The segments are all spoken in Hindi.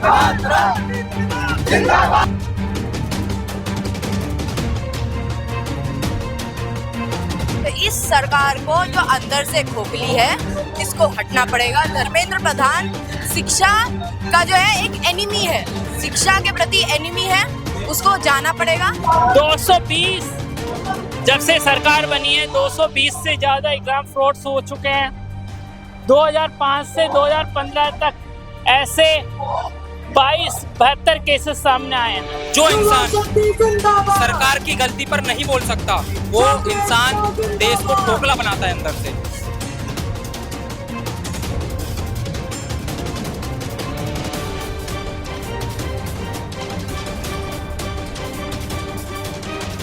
तो इस सरकार को जो अंदर से खोखली है, इसको हटना पड़ेगा। धर्मेंद्र प्रधान शिक्षा का जो है एक एनिमी है, शिक्षा के प्रति एनिमी है, उसको जाना पड़ेगा। 220 जब से सरकार बनी है 220 से ज्यादा एग्जाम फ्रॉड्स हो चुके हैं। 2005 से 2015 तक ऐसे 72 केसेस सामने आए हैं। जो इंसान सरकार की गलती पर नहीं बोल सकता, वो इंसान देश को खोखला बनाता है अंदर से।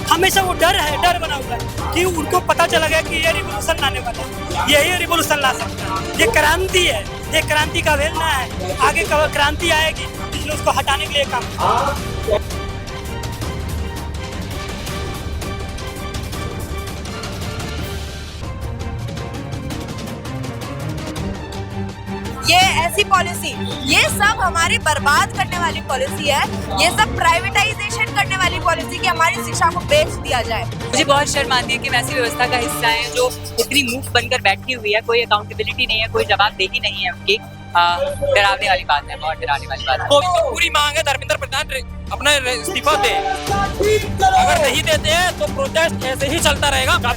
हमेशा वो डर है, बना हुआ है कि उनको पता चला गया कि ये रिवोल्यूशन लाने वाला है, यही रिवोल्यूशन ला सकता है। ये क्रांति है, ये क्रांति का वेलना है। आगे कब क्रांति आएगी, इसलिए उसको हटाने के लिए काम। ये ऐसी पॉलिसी, ये सब हमारी बर्बाद करने वाली पॉलिसी है। ये सब प्राइवेटाइजेशन करने वाली पॉलिसी कि हमारी शिक्षा को बेच दिया जाए। मुझे बहुत शर्म आती है कि मैं ऐसी व्यवस्था का हिस्सा है जो इतनी मूक बनकर बैठी हुई है। कोई अकाउंटेबिलिटी नहीं है, कोई जवाबदेही नहीं है उनकी। डरावने वाली बात है, बहुत डरावने वाली बात है। तो पूरी मांग है धर्मेंद्र प्रधान अपना इस्तीफा दे। अगर नहीं देते हैं तो प्रोटेस्ट ऐसे ही चलता रहेगा।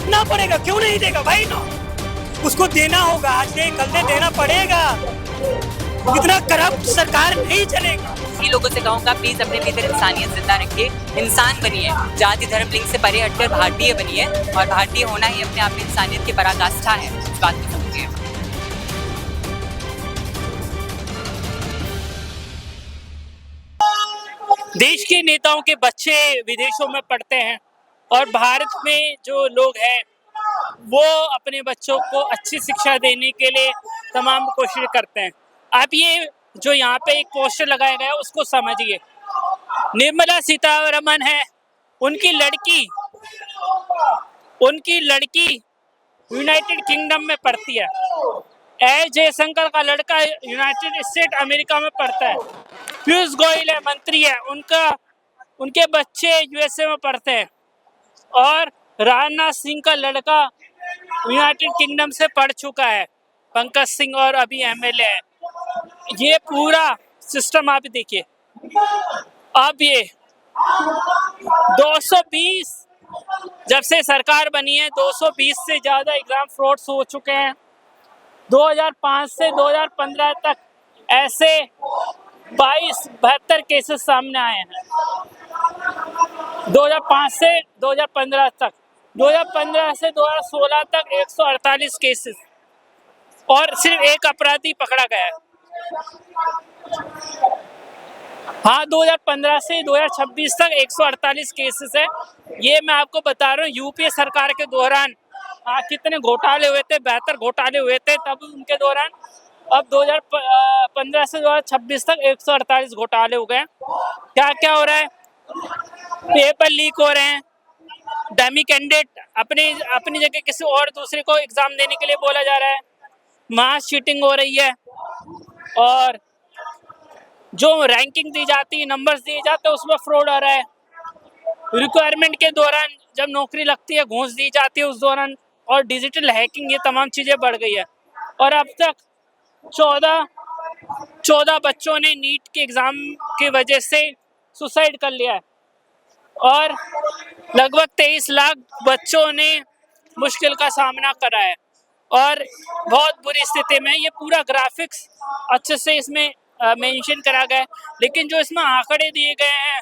ना पड़ेगा, क्यों नहीं देगा भाई? ना, उसको देना होगा, आज नहीं कल नहीं देना पड़ेगा। इतना करप्ट सरकार नहीं चलेगा। ये लोगों से कहूँगा प्लीज अपने भीतर इंसानियत जिंदा रखिए, इंसान बनिए, जाति धर्म लिंग से परे हटकर भारतीय बनिए। और भारतीय होना ही अपने आप में इंसानियत की पराकाष्ठा है, इस बात को समझिए। देश के नेताओं के बच्चे विदेशों में पढ़ते हैं और भारत में जो लोग हैं वो अपने बच्चों को अच्छी शिक्षा देने के लिए तमाम कोशिश करते हैं। आप ये जो यहाँ पे एक पोस्टर लगाया गया है उसको समझिए। निर्मला सीतारमण है, उनकी लड़की यूनाइटेड किंगडम में पढ़ती है। एस जयशंकर का लड़का यूनाइटेड स्टेट अमेरिका में पढ़ता है। पीयूष गोयल है, मंत्री है, उनके बच्चे यूएसए में पढ़ते हैं। और राजनाथ सिंह का लड़का यूनाइटेड किंगडम से पढ़ चुका है, पंकज सिंह, और अभी एमएलए है। ये पूरा सिस्टम आप देखिए। अब ये 220 जब से सरकार बनी है 220 से ज्यादा एग्जाम फ्रॉड्स हो चुके हैं। 2005 से 2015 तक ऐसे 72 केसेस सामने आए हैं। 2005 से 2015 तक, 2015 से 2016 तक 148 केसेस, और सिर्फ एक अपराधी पकड़ा गया है। हाँ, 2015 से 2026 तक 148 केसेस है। ये मैं आपको बता रहा हूँ यूपीए सरकार के दौरान कितने घोटाले हुए थे, 72 घोटाले हुए थे तब उनके दौरान। अब 2015 से 2026 तक 148 घोटाले हो गए। क्या क्या हो रहा है? पेपर लीक हो रहे हैं, डमी कैंडिडेट अपनी जगह किसी और दूसरे को एग्जाम देने के लिए बोला जा रहा है, मास चीटिंग हो रही है, और जो रैंकिंग दी जाती है, नंबर्स दिए जाते हैं, उसमें फ्रॉड हो रहा है। रिक्वायरमेंट के दौरान जब नौकरी लगती है घूस दी जाती है उस दौरान, और डिजिटल हैकिंग, ये तमाम चीज़ें बढ़ गई है। और अब तक 14 बच्चों ने नीट के एग्ज़ाम की वजह से सुसाइड कर लिया है, और लगभग 23 लाख बच्चों ने मुश्किल का सामना करा है, और बहुत बुरी स्थिति में। ये पूरा ग्राफिक्स अच्छे से इसमें मेंशन करा गया है, लेकिन जो इसमें आंकड़े दिए गए हैं,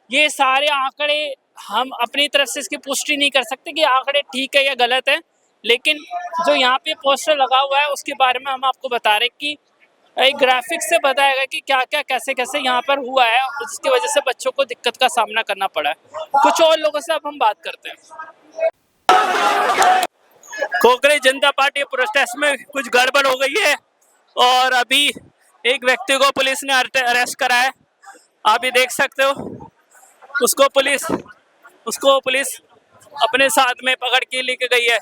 ये सारे आंकड़े हम अपनी तरफ से इसकी पुष्टि नहीं कर सकते कि आंकड़े ठीक है या गलत है। लेकिन जो यहाँ पे पोस्टर लगा हुआ है उसके बारे में हम आपको बता रहे हैं कि एक ग्राफिक्स से बताया गया कि क्या क्या कैसे कैसे यहाँ पर हुआ है, जिसकी वजह से बच्चों को दिक्कत का सामना करना पड़ा है। कुछ और लोगों से अब हम बात करते हैं। कांग्रेस जनता पार्टी प्रोटेस्ट में कुछ गड़बड़ हो गई है, और अभी एक व्यक्ति को पुलिस ने अरेस्ट करा है। आप ये देख सकते हो, उसको पुलिस अपने साथ में पकड़ के लेके गई है।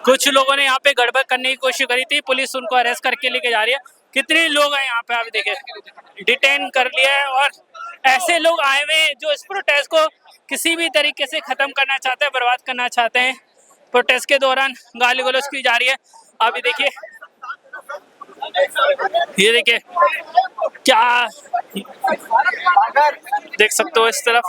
कुछ लोगों ने यहाँ पे गड़बड़ करने की कोशिश करी थी, पुलिस उनको अरेस्ट करके लेके जा रही है। कितने लोग हैं यहाँ पे, आप देखें, डिटेन कर लिया है। और ऐसे लोग आए हुए हैं जो इस प्रोटेस्ट को किसी भी तरीके से खत्म करना चाहते हैं, बर्बाद करना चाहते हैं। प्रोटेस्ट के दौरान गाली गलौज की जा रही है। अभी देखिए, ये देखिए क्या देख सकते हो इस तरफ।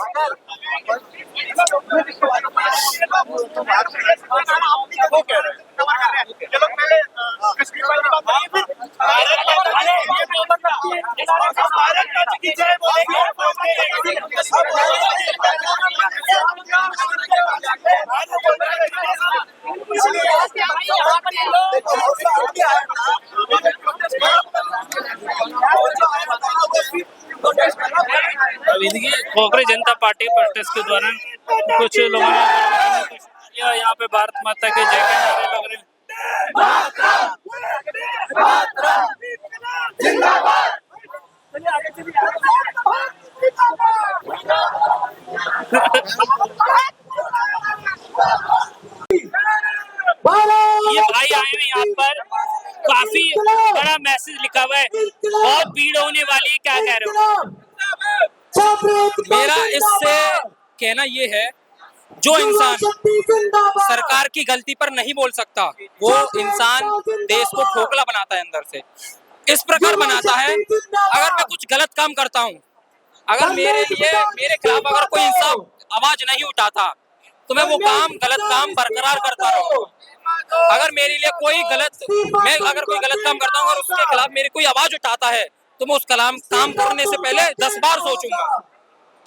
अभी देखिए कांग्रेस जनता पार्टी प्रोटेस्ट के दौरान कुछ लोगों ने यहाँ पे भारत माता के जय के नारे लग रहे हैं। ये भाई आए हुए यहाँ पर, काफी बड़ा मैसेज लिखा हुआ है, बहुत भीड़ होने वाली है, क्या कह रहे हो? मेरा इससे कहना ये है, जो इंसान सरकार की गलती पर नहीं बोल सकता, वो इंसान देश को खोखला बनाता है अंदर से। इस प्रकार बनाता है, अगर मैं कुछ गलत काम करता हूँ, अगर मेरे खिलाफ अगर कोई इंसान आवाज नहीं उठाता, तो मैं वो गलत काम बरकरार करता रहूँ। अगर मेरे लिए मैं अगर कोई गलत काम करता हूँ और उसके खिलाफ मेरी कोई आवाज उठाता है, तो मैं उस काम करने से पहले 10 बार सोचूंगा।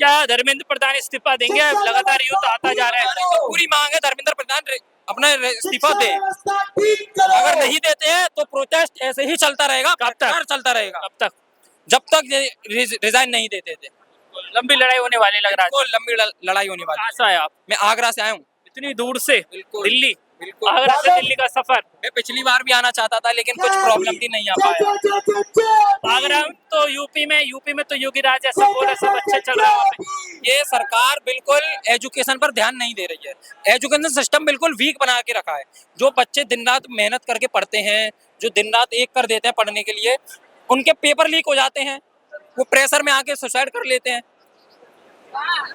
क्या धर्मेंद्र प्रधान इस्तीफा देंगे? लगातार युद्ध आता जा रहा है, तो पूरी मांग है धर्मेंद्र प्रधान अपना इस्तीफा दे। अगर नहीं देते हैं तो प्रोटेस्ट ऐसे ही चलता रहेगा। कब तक चलता रहेगा? कब तक? जब तक रिजाइन नहीं देते थे। लंबी लड़ाई होने वाली लग रहा है। बिल्कुल लंबी लड़ाई होने वाली। कहाँ से आए आप? मैं आगरा से आया हूँ। इतनी दूर से? दिल्ली? बिल्कुल। आगरा से दिल्ली का सफर? मैं पिछली बार भी आना चाहता था, लेकिन कुछ प्रॉब्लम थी, नहीं आ पाया। आगरा तो यूपी में तो योगी राज ऐसा बोल रहा, सब अच्छा चल रहा है वहाँ पे। ये सरकार बिल्कुल एजुकेशन पर ध्यान नहीं दे रही है। एजुकेशन सिस्टम बिल्कुल वीक बना के रखा है। जो बच्चे दिन रात मेहनत करके पढ़ते हैं, जो दिन रात एक कर देते हैं पढ़ने के लिए, उनके पेपर लीक हो जाते हैं, वो प्रेशर में आके सुसाइड कर लेते हैं।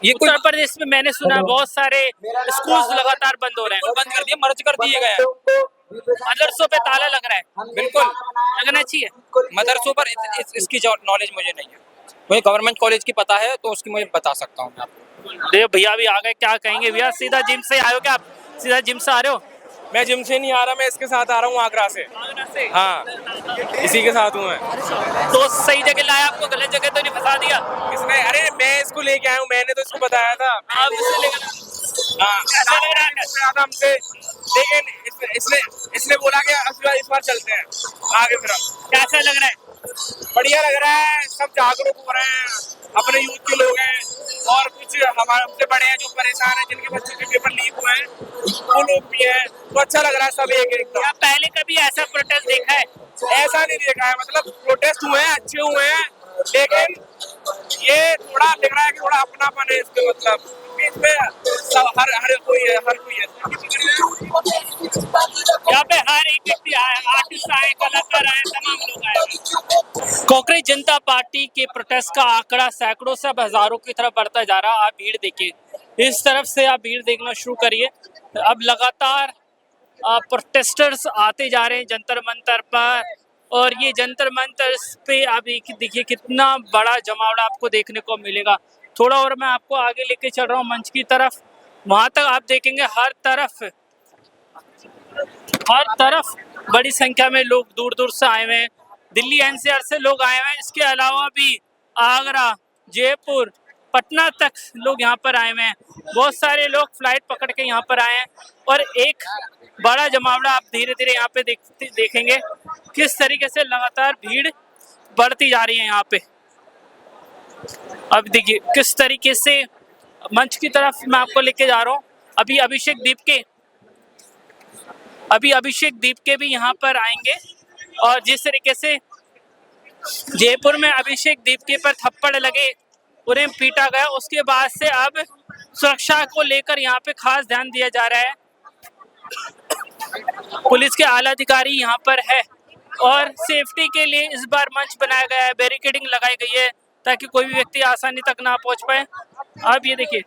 ये उत्तर प्रदेश में मैंने सुना बहुत सारे स्कूल्स लगातार बंद हो रहे हैं। बंद कर दिए, मर्ज कर दिए गए हैं। मदरसों पे ताला लग रहा है। बिल्कुल लगना चाहिए। मदरसों पर इसकी नॉलेज मुझे नहीं है। मुझे गवर्नमेंट कॉलेज की पता है, तो उसकी मुझे बता सकता हूँ मैं आपको। देखो भैया भी आ गए, क्या कहेंगे भैया? सीधा जिम से आए हो क्या आप? सीधा जिम से आ रहे हो? मैं जिम से नहीं आ रहा, मैं इसके साथ आ रहा हूँ आगरा से। आगरा से? हाँ, इसी के साथ हूँ मैं। तो सही जगह लाया आपको, गलत जगह तो नहीं फंसा दिया? किसने? अरे मैं इसको लेके आया हूँ, मैंने तो इसको बताया था। आप इससे लेकर हाँ, कैसा लग रहा है? हमसे, लेकिन इसने बोला कि इस बार चलते हैं आगे। फिर कैसा लग रहा है? बढ़िया लग रहा है, सब जागरूक हो रहे हैं, अपने यूथ के लोग हैं, और कुछ हमारे हमसे बड़े हैं जो परेशान हैं, जिनके बच्चों के पेपर लीक हुए हैं, वो लोग भी हैं। तो अच्छा लग रहा है सब एक एकदम। क्या पहले कभी ऐसा प्रोटेस्ट देखा है? ऐसा नहीं देखा है, मतलब प्रोटेस्ट हुए हैं, अच्छे हुए हैं, लेकिन ये थोड़ा लग रहा है कि थोड़ा अपनापन है इसमें, मतलब इसमें हर कोई है। यहाँ पे हर एक व्यक्ति आया, आर्टिस्ट आए, कलाकार आए, तमाम लोग आए। कांग्रेस जनता पार्टी के प्रोटेस्ट का आंकड़ा सैकड़ों से अब हजारों की तरफ बढ़ता जा रहा है। आप भीड़ देखिए, इस तरफ से आप भीड़ देखना शुरू करिए। अब लगातार प्रोटेस्टर्स आते जा रहे हैं जंतर मंतर पर, और ये जंतर मंतर पे आप देखिए कितना बड़ा जमावड़ा आपको देखने को मिलेगा। थोड़ा और मैं आपको आगे लेके चल रहा हूँ मंच की तरफ, वहां तक आप देखेंगे हर तरफ बड़ी संख्या में लोग दूर दूर से आए हुए हैं। दिल्ली एनसीआर से लोग आए हुए हैं, इसके अलावा भी आगरा, जयपुर, पटना तक लोग यहाँ पर आए हुए हैं। बहुत सारे लोग फ्लाइट पकड़ के यहाँ पर आए हैं, और एक बड़ा जमावड़ा आप धीरे धीरे यहाँ पे देखेंगे किस तरीके से लगातार भीड़ बढ़ती जा रही है यहाँ पे। अब देखिए किस तरीके से मंच की तरफ मैं आपको लेके जा रहा हूँ। अभी अभिषेक दीप के भी यहाँ पर आएंगे, और जिस तरीके से जयपुर में अभिषेक दीप के पर थप्पड़ लगे, उन्हें पीटा गया, उसके बाद से अब सुरक्षा को लेकर यहाँ पे खास ध्यान दिया जा रहा है। पुलिस के आला अधिकारी यहाँ पर है और सेफ्टी के लिए इस बार मंच बनाया गया है, बैरिकेडिंग लगाई गई है ताकि कोई भी व्यक्ति आसानी तक ना पहुंच पाए। आप ये देखिए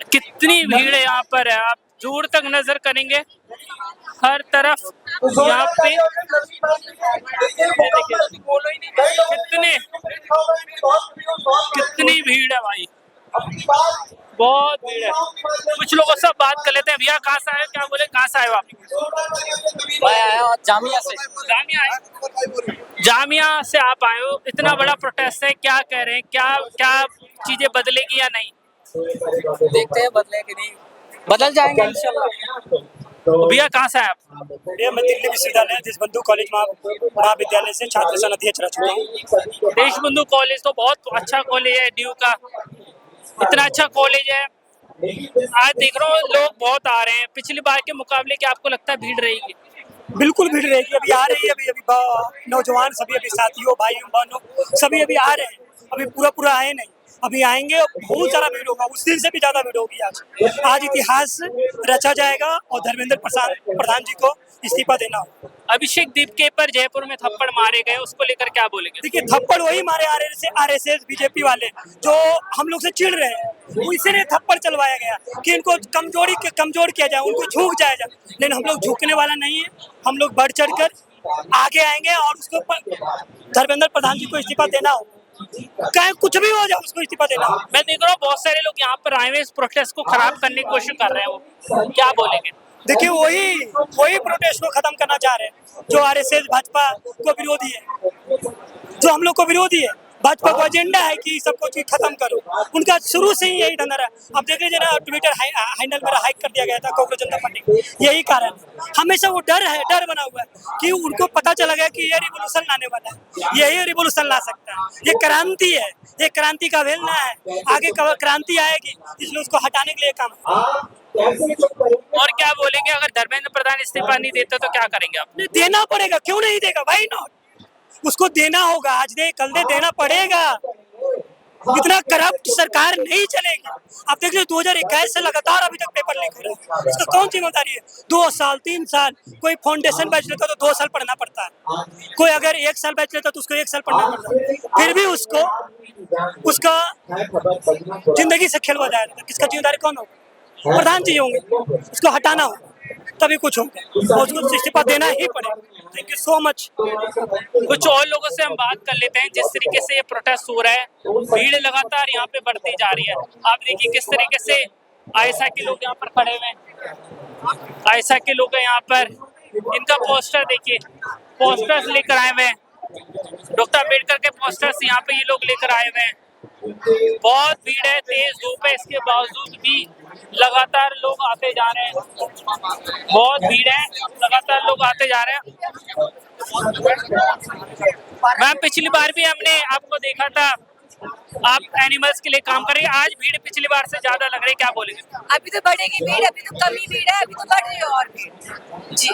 कितनी भीड़ है यहाँ पर है, आप दूर तक नजर करेंगे हर तरफ यहाँ पे कितनी भीड़ है भाई, बहुत भीड़ है। कुछ लोगों से बात कर लेते हैं। भैया कहाँ से आए, क्या बोले, कहाँ से आए हो आप? मैं आया हूँ जामिया से। जामिया से आप आए हो, इतना बड़ा प्रोटेस्ट है, क्या कह रहे हैं, क्या क्या चीजें बदलेगी या नहीं? देखते हैं बदले कि नहीं, बदल जाएंगे इंशाल्लाह। तो भैया कहाँ से आए आप? ये मैं दिल्ली विश्वविद्यालय देशबंधु कॉलेज महाविद्यालय से छात्र संघ अध्यक्ष रह चुका हूँ। देशबंधु कॉलेज तो बहुत अच्छा कॉलेज है, ड्यू का इतना अच्छा कॉलेज है। आज देख रहा हूँ लोग बहुत आ रहे हैं, पिछली बार के मुकाबले क्या आपको लगता है भीड़ रहेगी? बिल्कुल भीड़ रहेगी, अभी आ रही है, अभी नौजवान सभी अभी साथियों भाइयों बहनों सभी अभी आ रहे हैं, अभी पूरा आए नहीं, अभी आएंगे और बहुत सारा भीड़ होगा, उस दिन से भी ज्यादा भीड़ होगी। आज इतिहास रचा जाएगा और धर्मेंद्र प्रधान जी को इस्तीफा देना होगा। अभिषेक दीपके पर जयपुर में थप्पड़ मारे गए, उसको लेकर क्या बोलेंगे? देखिए थप्पड़ वही मारे आरएसएस बीजेपी वाले जो हम लोग से चिढ़ रहे हैं, इसीलिए थप्पड़ चलवाया गया कि इनको कमजोर किया जाए, उनको झुक जाया जाए। लेकिन हम लोग झुकने वाला नहीं है, हम लोग बढ़ चढ़ कर आगे आएंगे और उसको धर्मेंद्र प्रधान जी को इस्तीफा देना हो, चाहे कुछ भी हो जाए उसको इस्तीफा देना हो। मैं देख रहा हूँ बहुत सारे लोग यहाँ पर आए हुए इस प्रोटेस्ट को खराब करने की कोशिश कर रहे हैं, वो क्या बोलेंगे? देखिए वही प्रोटेस्ट को खत्म करना चाह रहे हैं जो आरएसएस भाजपा को विरोधी है, जो हम लोग को विरोधी है। भाजपा को एजेंडा है कि सबको चीज खत्म करो, उनका शुरू से ही यही धंधा है। अब देख लीजिए ना, ट्विटर हैंडल मेरा हाइक कर दिया गया था कांग्रेस जनता पार्टी, यही कारण है। हमेशा वो डर बना हुआ है कि उनको पता चला गया कि ये रिवोल्यूशन लाने वाला है, यही रिवोल्यूशन ला सकता है, ये क्रांति है, ये क्रांति का वेलना है, आगे क्रांति आएगी, इसलिए उसको हटाने के लिए काम है। और क्या बोलेंगे अगर धर्मेंद्र प्रधान इस्तीफा नहीं देते तो क्या करेंगे आप? देना पड़ेगा, क्यों नहीं देगा भाई, नॉट उसको देना होगा, आज दे कल दे, देना पड़ेगा। इतना करप्ट सरकार नहीं चलेगी। आप देख लीजिए 2021 से लगातार अभी तक पेपर लीक हो रहा है, इसका कौन जिम्मेदारी है? 2 साल 3 साल, कोई फाउंडेशन बैच लेता तो 2 साल पढ़ना पड़ता है, कोई अगर 1 साल बैच लेता तो उसको 1 साल पढ़ना पड़ता है, फिर भी उसका जिंदगी से खेलवा जाएगा। किसका जिम्मेदारी कौन होगा? प्रधान जी होंगे, उसको हटाना होगा तभी कुछ होगा, और उसको इस्तीफा देना ही पड़ेगा। Thank you so much. कुछ और लोगों से हम बात कर लेते हैं। जिस तरीके से ये प्रोटेस्ट हो रहा है, भीड़ लगातार यहाँ पे बढ़ती जा रही है। आप देखिए किस तरीके से आयशा के लोग यहाँ पर खड़े हुए हैं, आयशा के लोग यहाँ पर, इनका पोस्टर देखिए, पोस्टर्स लेकर आए हुए हैं, डॉक्टर अम्बेडकर के पोस्टर्स यहाँ पे ये लोग लेकर आए हुए हैं। बहुत भीड़ है, तेज धूप है, इसके बावजूद भी लगातार लोग आते जा रहे हैं। बहुत भीड़ है, लगातार लोग आते जा रहे हैं। मैम पिछली बार भी हमने आपको देखा था, आप एनिमल्स के लिए काम कर रही है, आज भीड़ पिछली बार से ज्यादा लग रही है, क्या बोलेंगे? अभी तो बढ़ेगी भीड़, अभी तो कम ही भीड़ है, अभी तो बढ़ रही है और भीड़ जी।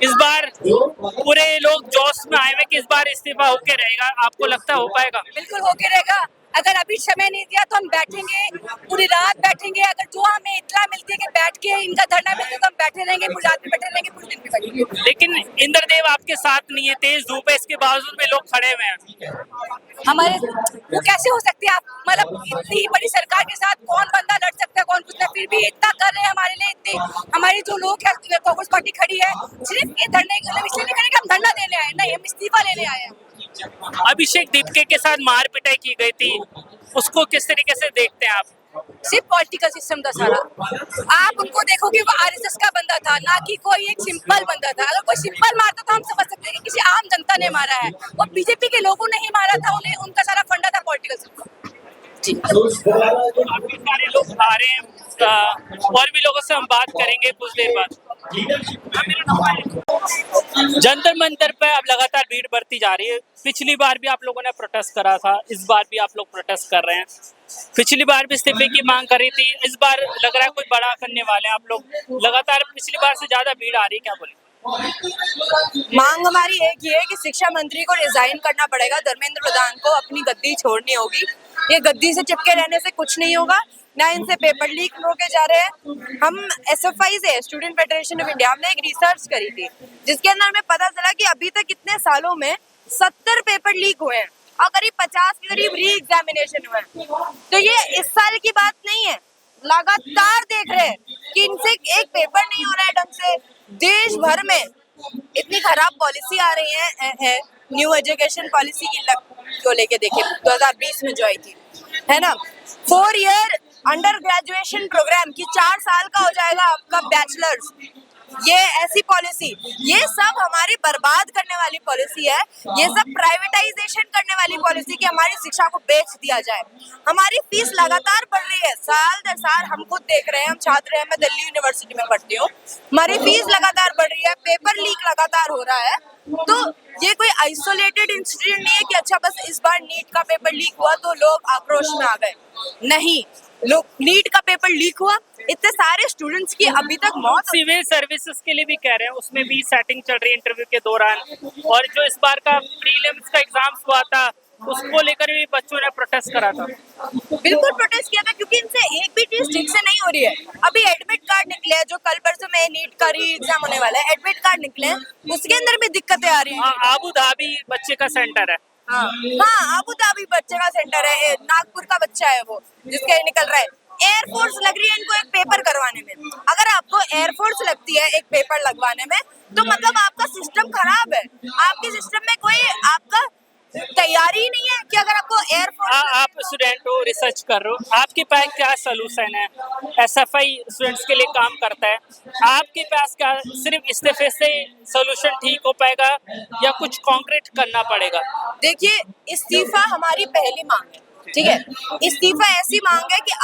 इस बार पूरे लोग जोश में आए हुए कि इस बार इस्तीफा होके रहेगा, आपको लगता है हो पाएगा? बिल्कुल होके रहेगा। अगर अभी समय नहीं दिया तो हम बैठेंगे, पूरी रात बैठेंगे। अगर जो हमें इत्तला मिलती है कि बैठ के इनका धरना मिलता है तो हम बैठे रहेंगे, पूरी रात भी बैठे रहेंगे, पूरे दिन भी बैठेंगे। लेकिन इंद्रदेव आपके साथ नहीं है, तेज धूप है, इसके बावजूद भी लोग खड़े हुए हैं। हमारे वो कैसे हो सकती है? आप मतलब इतनी बड़ी सरकार के साथ कौन बंदा लड़ सकता है, कौन कुछ नहीं, फिर भी इतना कर रहे हैं हमारे लिए। इतनी हमारी जो लोग है, कांग्रेस पार्टी खड़ी है, सिर्फ ये धरने इसलिए नहीं करेंगे हम धरना देने आए, नहीं हम इस्तीफा लेने आए हैं। अभिषेक दीपके के साथ मार पिटाई की गई थी, उसको किस तरीके से देखते हैं आप? सिर्फ पॉलिटिकल सिस्टम था सारा। आप उनको देखोगे वो आरएसएस का बंदा था, ना कि कोई एक सिंपल बंदा था। अगर कोई सिंपल मारता तो हम समझ सकते हैं कि किसी आम जनता ने मारा है, और बीजेपी के लोगों ने ही मारा था उन्हें, उनका सारा फंडा था पॉलिटिकल सिस्टम जी। काफी सारे लोग आ रहे हैं, और भी लोगों से हम बात करेंगे कुछ देर बाद। जंतर मंतर पे अब लगातार भीड़ बढ़ती जा रही है। पिछली बार भी आप लोगों ने प्रोटेस्ट करा था, इस बार भी आप लोग प्रोटेस्ट कर रहे हैं। पिछली बार भी इस्तीफे की मांग करी थी, इस बार लग रहा है कुछ बड़ा करने वाले हैं आप लोग। लगातार पिछली बार से ज्यादा भीड़ आ रही है, क्या बोले? मांग हमारी एक ही है कि शिक्षा मंत्री को रिजाइन करना पड़ेगा, धर्मेंद्र प्रधान को अपनी गद्दी छोड़नी होगी। ये गद्दी से चिपके रहने से कुछ नहीं होगा। ना इनसे पेपर लीक रोके जा रहे हैं। हम SFI से, स्टूडेंट फेडरेशन ऑफ इंडिया, हमने एक रिसर्च करी थी जिसके अंदर हमें पता चला कि अभी तक कितने सालों में 70 पेपर लीक हुए हैं और करीब 50 के करीब री एग्जामिनेशन हुए हैं। तो ये इस साल की बात नहीं है, लगातार देख रहे हैं कि इनसे एक पेपर नहीं हो रहा है ढंग से। देश भर में इतनी खराब पॉलिसी आ रही है न्यू एजुकेशन पॉलिसी को लेके देखिए 2020 में जो आई थी, है ना, 4 ईयर अंडर ग्रेजुएशन प्रोग्राम की 4 साल का हो जाएगा आपका बैचलर्स। ये ऐसी पॉलिसी, ये सब हमारी बर्बाद करने वाली पॉलिसी है। ये सब प्राइवेटाइजेशन करने वाली पॉलिसी कि हमारी शिक्षा को बेच दिया जाए। हमारी फीस लगातार बढ़ रही है, साल दर साल। हम खुद देख रहे हैं, हम छात्र हैं, मैं दिल्ली यूनिवर्सिटी में पढ़ती हूँ, हमारी फीस लगातार बढ़ रही है, पेपर लीक लगातार हो रहा है। तो ये कोई आइसोलेटेड इंसिडेंट नहीं है कि अच्छा बस इस बार नीट का पेपर लीक हुआ तो लोग आक्रोश में आ गए। नहीं, लोग, नीट का पेपर लीक हुआ, इतने सारे स्टूडेंट्स की अभी तक मौत। सिविल सर्विसेज के लिए भी कह रहे हैं, उसमें भी सेटिंग चल रही है इंटरव्यू के दौरान। और जो इस बार का प्रीलिम्स का एग्जाम हुआ था उसको लेकर भी बच्चों ने प्रोटेस्ट करा था। बिल्कुल प्रोटेस्ट किया था, क्योंकि इनसे एक भी चीज ठीक से नहीं हो रही है। अभी एडमिट कार्ड निकले हैं, जो कल परसों में नीट का री एग्जाम होने वाला है, एडमिट कार्ड निकले हैं, उसके अंदर भी दिक्कतें आ रही हैं। आबू धाबी बच्चे का सेंटर है। हाँ, आबू धाबी बच्चे का सेंटर है, नागपुर का बच्चा है वो, जिसके निकल रहा है। एयरफोर्स लग रही है इनको एक पेपर करवाने में। अगर आपको एयरफोर्स लगती है एक पेपर लगवाने में, तो मतलब आपका सिस्टम खराब है। आपके सिस्टम में कोई आपका तैयारी ही नहीं है कि अगर आपको एयरफोर्स। आप स्टूडेंट हो, रिसर्च कर रहे हो, आपके पास क्या सोल्यूशन है? SFI स्टूडेंट्स के लिए काम करता है, आपके पास क्या सिर्फ इस्तीफे से सोल्यूशन ठीक हो पाएगा या कुछ कॉन्क्रीट करना पड़ेगा? देखिए, इस्तीफा हमारी पहली मांग है, ठीक है। इस्तीफा ऐसी मांग है कि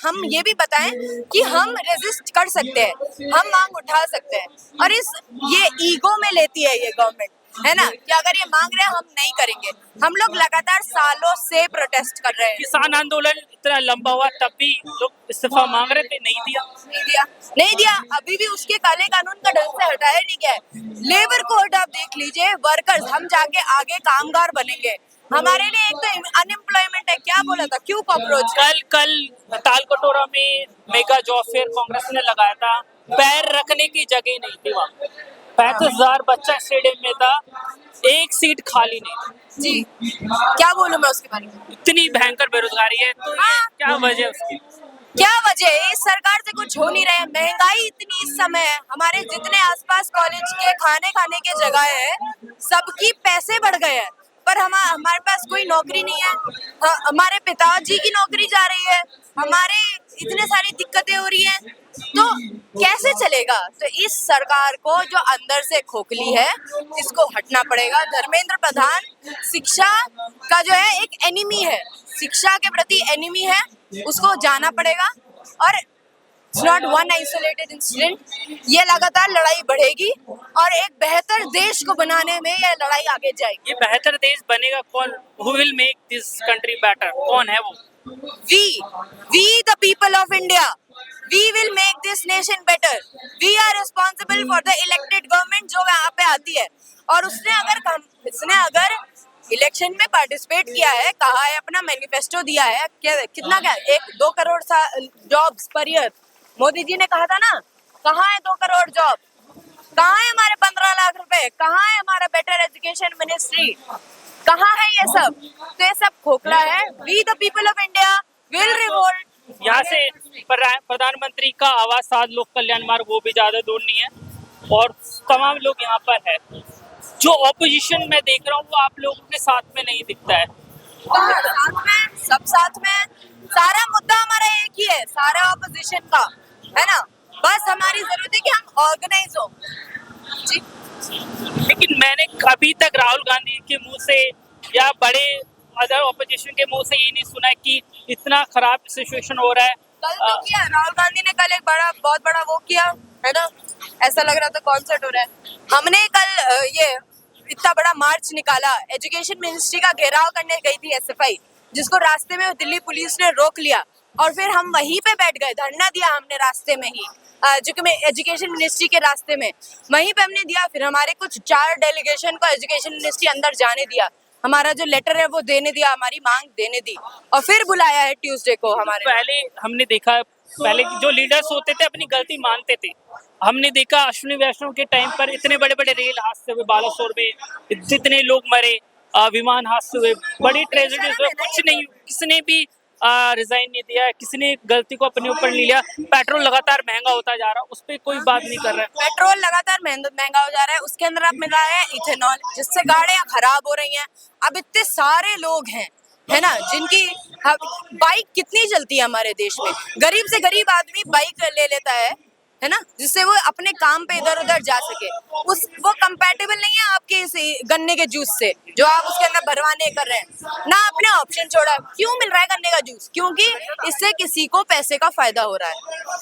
हम ये भी बताएं कि हम रेजिस्ट कर सकते हैं, हम मांग उठा सकते हैं। और ये ईगो में लेती है ये गवर्नमेंट, है ना, कि अगर ये मांग रहे हैं हम नहीं करेंगे। हम लोग लगातार सालों से प्रोटेस्ट कर रहे हैं। किसान आंदोलन इतना लंबा हुआ तब भी लोग इस्तीफा मांग रहे थे, नहीं दिया। अभी भी उसके काले कानून का ढंग से हटाया नहीं गया है। लेबर कोड आप देख लीजिए, वर्कर्स, हम जाके आगे कामगार बनेंगे। हमारे लिए एक तो अनएम्प्लॉयमेंट है, क्या बोला था, क्यों कॉकरोच। कल तालकटोरा में मेगा जॉब फेयर कांग्रेस ने लगाया था, पैर रखने की जगह नहीं थी वहाँ। 35,000 बच्चा स्टेडियम में था, एक सीट खाली नहीं थी। जी, क्या बोलूं मैं उसके बारे में। इतनी भयंकर बेरोजगारी है, तो ये क्या वजह है उसकी? क्या वजह है? इस सरकार से कुछ हो नहीं रहा है। महंगाई इतनी इस समय है, हमारे जितने आसपास कॉलेज के खाने के जगह है, सबकी पैसे बढ़ गए हैं, पर हमारे पास कोई नौकरी नहीं है। हमारे पिताजी की नौकरी जा रही है, हमारे इतने सारी दिक्कतें हो रही हैं, तो कैसे चलेगा? तो इस सरकार को जो अंदर से खोखली है, इसको हटना पड़ेगा। धर्मेंद्र प्रधान शिक्षा का जो है एक एनिमी है, शिक्षा के प्रति एनिमी है, उसको जाना पड़ेगा। और it's not one isolated incident, ये लगातार लड़ाई बढ़ेगी और एक बेहतर देश को बनाने में ये लड़ाई आगे जाएगी। ये बेहतर देश बनेगा कौन? Who will make this country better? कौन है वो? We the people of India, we will make this nation better. We are responsible for the elected government जो यहाँ पे आती है। और उसने अगर इलेक्शन में पार्टिसिपेट किया है, कहा है, अपना मैनिफेस्टो दिया है, कितना 1-2 crore jobs per year Modi ji ने कहा था ना। कहाँ है 2 करोड़ जॉब? कहाँ है हमारे 15 लाख रुपए? कहाँ है हमारा बेटर एजुकेशन मिनिस्ट्री? कहाँ है ये सब? तो ये सब खोखला है। We the people of India will revolt. यहाँ से प्रधानमंत्री का आवास 7 लोक कल्याण मार्ग, वो भी ज्यादा दूर नहीं है, और तमाम लोग यहाँ पर है। जो ऑपोजिशन में देख रहा हूँ वो आप लोगों के साथ में नहीं दिखता है। साथ में, सब साथ में, सारा मुद्दा हमारा एक ही है, सारा ऑपोजिशन का, है ना। बस हमारी जरूरत है कि हम ऑर्गेनाइज हो। जी, लेकिन मैंने अभी तक राहुल गांधी के मुंह से या बड़े अदर ऑपोजिशन के मुंह से ये नहीं सुना कि इतना खराब सिचुएशन हो रहा है। कल तो किया राहुल गांधी ने, कल एक बहुत बड़ा वो किया, है ना, ऐसा लग रहा था कॉन्सर्ट हो रहा है। हमने कल ये इतना बड़ा मार्च निकाला, एजुकेशन मिनिस्ट्री का घेराव करने गई थी SFI, जिसको रास्ते में दिल्ली पुलिस ने रोक लिया और फिर हम वहीं पे बैठ गए, धरना दिया हमने रास्ते में ही, एजुकेशन मिनिस्ट्री के रास्ते में, वहीं पे हमने दिया। फिर हमारे कुछ 4 डेलीगेशन को एजुकेशन मिनिस्ट्री अंदर जाने दिया, हमारा जो लेटर है वो देने दिया, हमारी मांग देने दी, और फिर बुलाया है ट्यूसडे को हमारे। पहले हमने देखा, पहले जो लीडर्स होते थे अपनी गलती मानते थे। हमने देखा अश्विनी वैष्णव के टाइम पर इतने बड़े बड़े रेल हादसे हुए, बालासोर में जितने लोग मरे, विमान हादसे हुए, बड़ी ट्रेजेडीज हुए, कुछ नहीं, किसने भी रिजाइन नहीं दिया, किसी ने गलती को अपने ऊपर नहीं लिया। पेट्रोल लगातार महंगा होता जा रहा है, उस पर कोई बात नहीं कर रहा है। पेट्रोल लगातार महंगा हो जा रहा है, उसके अंदर आप मिला है इथेनॉल, जिससे गाड़ियां खराब हो रही हैं। अब इतने सारे लोग हैं, है ना, जिनकी बाइक कितनी चलती है हमारे देश में, गरीब से गरीब आदमी बाइक ले लेता है ना, जिससे वो अपने काम पे इधर उधर जा सके। वो कंपैटिबल नहीं है आपके इस गन्ने के जूस से, जो आप उसके अंदर भरवाने कर रहे हैं ना। आपने ऑप्शन छोड़ा, क्यों मिल रहा है गन्ने का जूस? क्योंकि इससे किसी को पैसे का फायदा हो रहा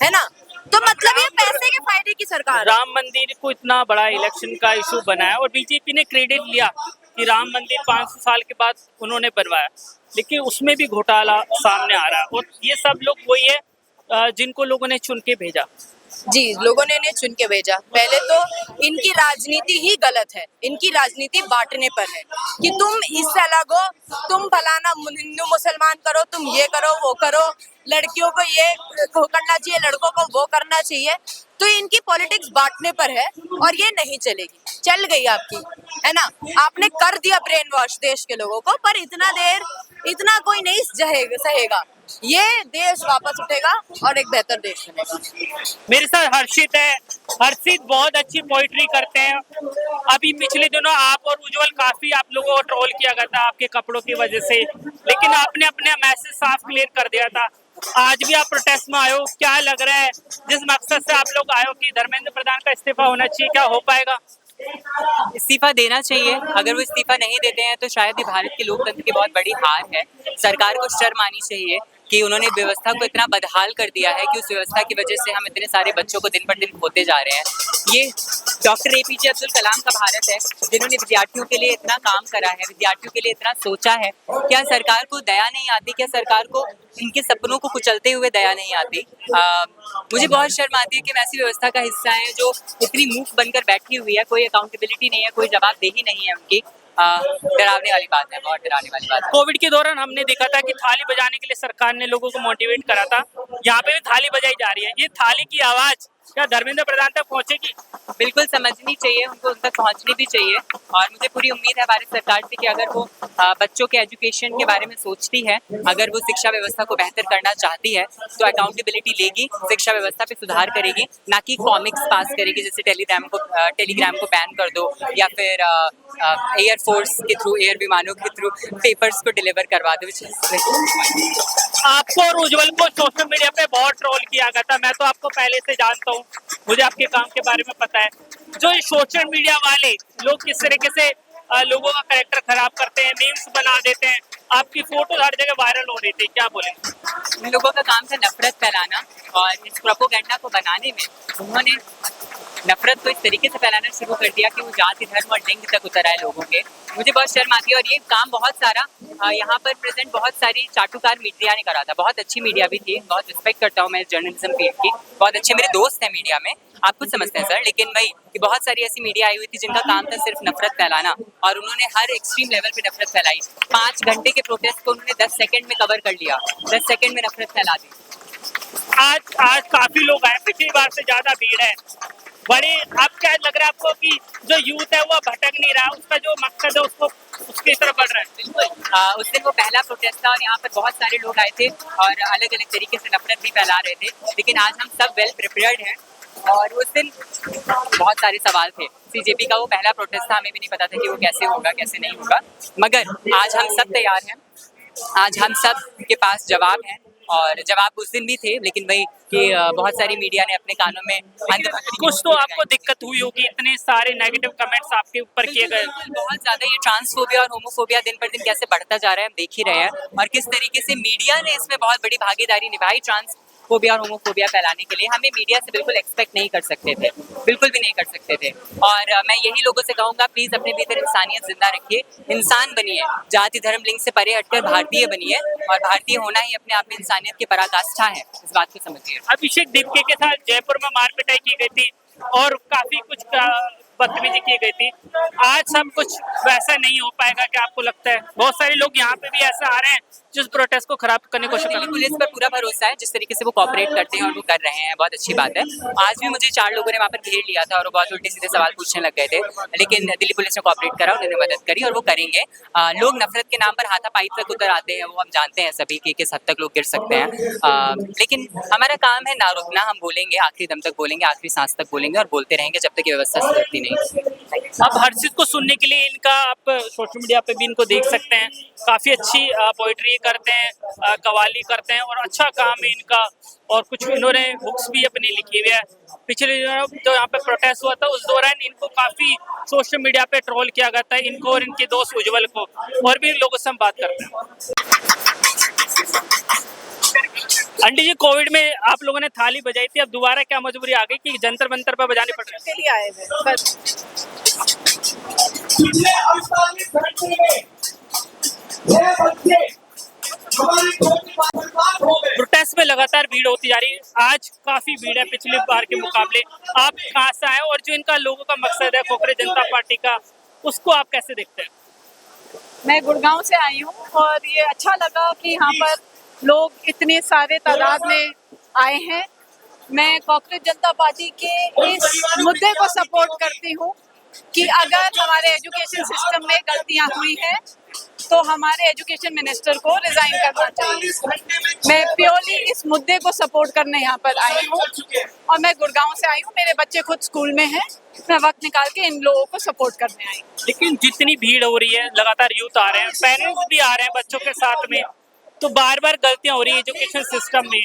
है ना। तो मतलब ये पैसे के फायदे की सरकार है। राम मंदिर को इतना बड़ा इलेक्शन का इशू बनाया और बीजेपी ने क्रेडिट लिया कि राम मंदिर 500 साल के बाद उन्होंने बनवाया, लेकिन उसमें भी घोटाला सामने आ रहा है। और ये सब लोग वही है जिनको लोगों ने चुन के भेजा। जी, लोगों ने इन्हें चुन के भेजा। पहले तो इनकी राजनीति ही गलत है, इनकी राजनीति बांटने पर है कि तुम इससे अलग हो, तुम फलाना हिंदू मुसलमान करो, तुम ये करो वो करो, लड़कियों को ये करना चाहिए, लड़कों को वो करना चाहिए। तो इनकी पॉलिटिक्स बांटने पर है और ये नहीं चलेगी। चल गई आपकी, है ना, आपने कर दिया ब्रेन वॉश देश के लोगों को, पर इतना कोई नहीं सहेगा। ये देश वापस उठेगा और एक बेहतर देश बनेगा। मेरे साथ हर्षित है। हर्षित बहुत अच्छी पोइट्री करते हैं। अभी पिछले दिनों आप और उज्जवल काफी आप लोगों को ट्रोल किया गया था आपके कपड़ों की वजह से, लेकिन आपने अपने मैसेज साफ क्लियर कर दिया था। आज भी आप प्रोटेस्ट में आए हो, क्या लग रहा है जिस मकसद से आप लोग आए हो कि धर्मेंद्र प्रधान का इस्तीफा होना चाहिए, क्या हो पाएगा? इस्तीफा देना चाहिए। अगर वो इस्तीफा नहीं देते हैं तो शायद ये भारत के लोकतंत्र की बहुत बड़ी हार है। सरकार को शर्म आनी चाहिए कि उन्होंने व्यवस्था को इतना बदहाल कर दिया है कि उस व्यवस्था की वजह से हम इतने सारे बच्चों को दिन पर दिन खोते जा रहे हैं। ये डॉक्टर APJ अब्दुल कलाम का भारत है, जिन्होंने विद्यार्थियों के लिए इतना काम करा है, विद्यार्थियों के लिए इतना सोचा है। क्या सरकार को दया नहीं आती? क्या सरकार को इनके सपनों को कुचलते हुए दया नहीं आती? मुझे बहुत शर्म आती है कि हम ऐसी व्यवस्था का हिस्सा है जो इतनी मूक बनकर बैठी हुई है, कोई अकाउंटेबिलिटी नहीं है, कोई जवाबदेही नहीं है उनकी। डरावने वाली बात है, बहुत डरावने वाली बात है। कोविड के दौरान हमने देखा था कि थाली बजाने के लिए सरकार ने लोगों को मोटिवेट करा था, यहाँ पे भी थाली बजाई जा रही है। ये थाली की आवाज क्या धर्मेंद्र प्रधान तक पहुंचेगी? बिल्कुल समझनी चाहिए, उनको उन तक पहुंचनी भी चाहिए। और मुझे पूरी उम्मीद है भारत सरकार से कि अगर वो बच्चों के एजुकेशन के बारे में सोचती है, अगर वो शिक्षा व्यवस्था को बेहतर करना चाहती है, तो अकाउंटेबिलिटी लेगी, शिक्षा व्यवस्था पे सुधार करेगी, ना कि कॉमिक्स पास करेगी जैसे टेलीग्राम को बैन कर दो, या फिर एयरफोर्स के थ्रू, एयर विमानों के थ्रू पेपर्स को डिलीवर करवा दो। आपको और उज्जवल को सोशल मीडिया पे बहुत ट्रोल किया गया था। मैं तो आपको पहले से जानता हूँ, मुझे आपके काम के बारे में पता है। जो सोशल मीडिया वाले लोग किस तरीके से लोगों का कैरेक्टर खराब करते हैं, मीम्स बना देते हैं, आपकी फोटो हर जगह वायरल हो रही थी, क्या बोले? इन लोगों का काम था नफरत फैलाना, और इस प्रोपोगेंडा को बनाने में उन्होंने नफरत को इस तरीके से फैलाना शुरू कर दिया कि वो जाति, धर्म और लिंग तक उतर आए लोगों के। मुझे बहुत शर्म आती है। और ये काम बहुत सारा यहाँ पर प्रेजेंट बहुत सारी चाटुकार मीडिया ने करा था। बहुत अच्छी मीडिया भी थी, बहुत रिस्पेक्ट करता हूँ मैं जर्नलिज्म फील्ड की, बहुत अच्छे मेरे दोस्त हैं मीडिया में, आप कुछ समझते हैं सर। लेकिन वही कि बहुत सारी ऐसी मीडिया आई हुई थी जिनका काम था सिर्फ नफरत फैलाना, और उन्होंने हर एक्सट्रीम लेवल पे नफरत फैलाई। 5 घंटे के प्रोटेस्ट को उन्होंने 10 सेकंड में कवर कर लिया, 10 सेकंड में नफरत फैला दी। आज काफी लोग आए, पिछली बार से ज्यादा भीड़ है। बड़े अब क्या लग रहा है आपको कि जो यूथ है वो भटक नहीं रहा, उसका जो मकसद है उसको उसकी तरफ बढ़ रहा है? बिल्कुल। उस दिन वो पहला प्रोटेस्ट था और यहाँ पर बहुत सारे लोग आए थे और अलग अलग तरीके से नफरत भी फैला रहे थे। लेकिन आज हम सब वेल प्रिपेयर्ड हैं, और उस दिन बहुत सारे सवाल थे। CJP का वो पहला प्रोटेस्ट था, हमें भी नहीं पता था कि वो कैसे होगा कैसे नहीं होगा, मगर आज हम सब तैयार हैं, आज हम सब के पास जवाब हैं। और जवाब उस दिन भी थे, लेकिन वही कि बहुत सारी मीडिया ने अपने कानों में कुछ तो आपको दिक्कत हुई होगी, इतने सारे नेगेटिव कमेंट्स आपके ऊपर किए गए। बहुत ज्यादा ये ट्रांसफोबिया और होमोफोबिया दिन पर दिन कैसे बढ़ता जा रहा है हम देख ही रहे हैं, और किस तरीके से मीडिया ने इसमें बहुत बड़ी भागीदारी निभाई ट्रांसफोबिया और होमोफोबिया फैलाने के लिए। हमें मीडिया से बिल्कुल एक्सपेक्ट नहीं कर सकते थे, बिल्कुल भी नहीं कर सकते थे। और मैं यही लोगों से कहूँगा, प्लीज अपने भीतर इंसानियत जिंदा रखिए, इंसान बनिए, जाति धर्म लिंग से परे हटकर भारतीय बनिए, और भारतीय होना ही अपने आप में इंसानियत की पराकाष्ठा है, इस बात को समझिए। अभिषेक दीपके के साथ जयपुर में मार पिटाई की गई थी और काफी कुछ बदतमीजी की गई थी। आज सब कुछ वैसा नहीं हो पाएगा, क्या आपको लगता है? बहुत सारे लोग यहाँ पे भी ऐसे आ रहे हैं जिस प्रोटेस्ट को खराब करने की कोशिश कर दिल्ली रहे पुलिस पर पूरा भरोसा है, जिस तरीके से वो कॉपरेट करते हैं और वो कर रहे हैं, बहुत अच्छी बात है। आज भी मुझे 4 लोगों ने वहाँ पर घेर लिया था और वो बहुत उल्टे सीधे सवाल पूछने लग गए थे, लेकिन दिल्ली पुलिस ने कॉपरेट करा, उन्होंने मदद करी और वो करेंगे। लोग नफरत के नाम पर हाथापाई तक उतर आते हैं, वो हम जानते हैं सभी कि किस हद तक लोग गिर सकते हैं, लेकिन हमारा काम है ना रुकना। हम बोलेंगे, आखिरी दम तक बोलेंगे, आखिरी सांस तक बोलेंगे और बोलते रहेंगे जब तक ये व्यवस्था सुधरती नहीं। अब हर चीज को सुनने के लिए इनका आप सोशल मीडिया पे भी इनको देख सकते हैं। काफी अच्छी पोइट्री करते हैं, कवाली करते हैं और अच्छा काम है इनका। और कुछ इन्होंने बुक्स भी अपनी लिखी हुई है। पिछले जो यहाँ पे प्रोटेस्ट हुआ था उस दौरान इनको काफी सोशल मीडिया पे ट्रोल किया गया था, इनको और इनके दोस्त उज्जवल को। और भी लोगों से हम बात करते हैं। आंटी जी, कोविड में आप लोगों ने थाली बजाई थी, अब दोबारा क्या मजबूरी आ गई कि जंतर मंतर पर बजानी पड़ रही है? के लिए आए हैं बस। प्रोटेस्ट में लगातार भीड़ होती जा रही है, आज काफी भीड़ है पिछली बार के मुकाबले। आप कहाँ से आए और जो इनका लोगों का मकसद है कोकरे जनता पार्टी का, उसको आप कैसे देखते हैं? मैं गुड़गांव से आई हूँ और ये अच्छा लगा कि यहाँ पर लोग इतने सारे तादाद में आए हैं। मैं कांग्रेस जनता पार्टी के इस मुद्दे को सपोर्ट करती हूँ कि अगर हमारे एजुकेशन सिस्टम में गलतियाँ हुई हैं तो हमारे एजुकेशन मिनिस्टर को रिजाइन करना चाहिए। मैं प्योरली इस मुद्दे को सपोर्ट करने यहाँ पर आई हूँ और मैं गुड़गांव से आई हूँ, मेरे बच्चे खुद स्कूल में हैं, मैं वक्त निकाल के इन लोगों को सपोर्ट करने आई हूँ। लेकिन जितनी भीड़ हो रही है, लगातार यूथ आ रहे हैं, पेरेंट्स भी आ रहे हैं बच्चों के साथ में, तो बार बार गलतियां हो रही है एजुकेशन सिस्टम में,